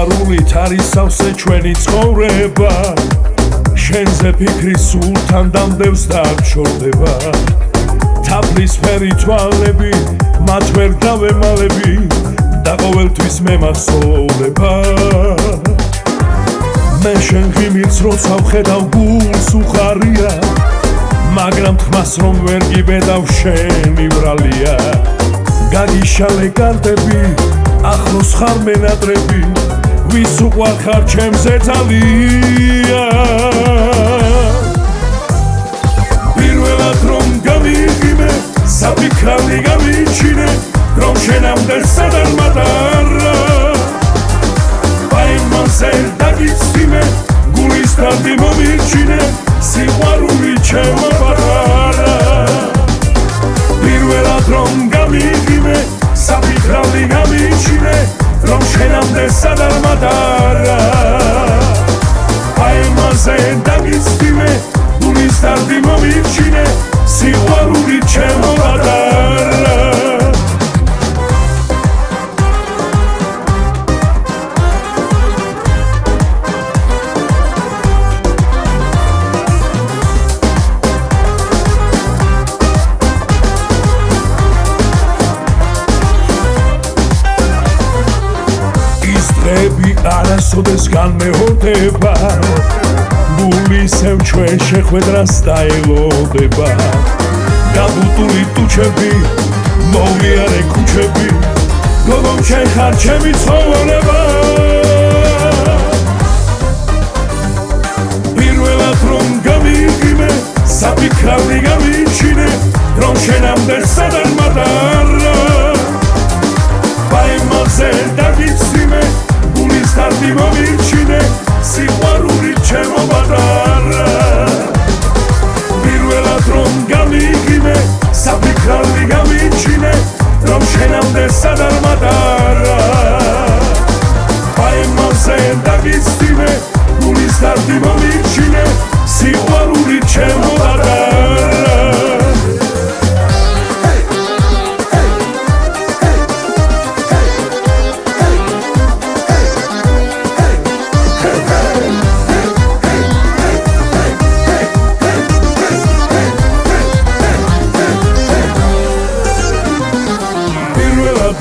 სიყვარულით არის სავსე ჩვენი ცხოვრება შენზე ფიქრი სულთან დამდევს და არ ჩორდება თაფლისფერი თვალები მათ ვერ დავემალები და ყოველთვის მე მახსოვრდება მე შენ ღიმილს როცა ვხედავ გულს უხარია მაგრამ თმას რომ ვერ გიბედავ შენი ვრალია გაგიშალე კარტები ახლოს ხარ მენატრები ვის უყვარ ხარ ჩემზე ძალია პირველად რომ გამიღიმე საფიქრალი გამიჩინე რომ შენამდე სადარმატარა ბაიმანზე დაგიცვიმე გულის დარდი მომიჩინე სიყვარული ჩემო პატარა პირველად რომ გამიღიმე საფიქრალი გამიჩინე რომ შენამდე სადარმატარა ბაიმანზე დაგიცვიმე გულის დარდი მომიჩინე სიყვარული ჩემო პატარა დღეები არასოდეს განმეორდება გულისევ ჩვენ შეხვედრას დაელოდება გაბუტული ტუჩები მოვიარე ქუჩები გოგო შენ ხარ ჩემი ცხოვრება პირველად რომ გამიღიმე საფიქრალი გამიჩინე რომ შენამდე სადარმატარა ბაიმანზე დაგიცვიმე გულის დარდი მომიჩინე სიყვარული ჩემო პატარა პირველად რომ გამიღიმე საფიქრალი გამიჩინე რომ შენამდე სადარმატარა ბაიმანზე დაგიცვიმე გულის დარდი მომიჩინე სიყვარული ჩემო პატარა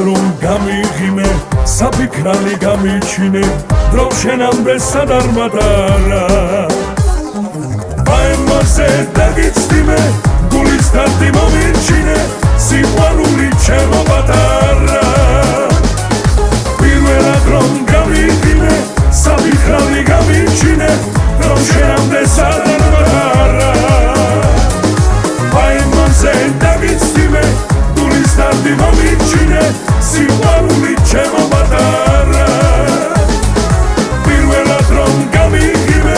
რომ გამიღიმე საფიქრალი გამიჩინე რომ შენამდე სადარმატარა ბაიმანზე დაგიცვიმე გულის დარდი მომიჩინე სიყვარული ჩემო პატარა პირველად რომ გამიღიმე საფიქრალი გამიჩინე რომ შენამდე სადარმატარა ბაიმანზე დაგიცვიმე გულის დარდი მომიჩინე სიყვარული ჩემო პატარა პირველად რომ გამიღიმე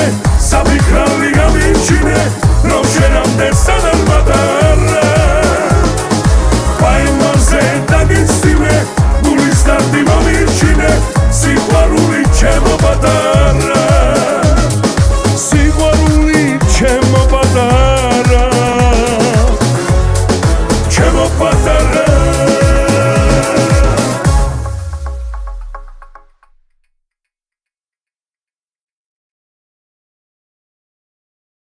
საფიქრალი გამიჩინე რომ შენამდე სადარმატარა ბაიმანზე დაგიცვიმე გულის დარდი მომიჩინე სიყვარული ჩემო პატარა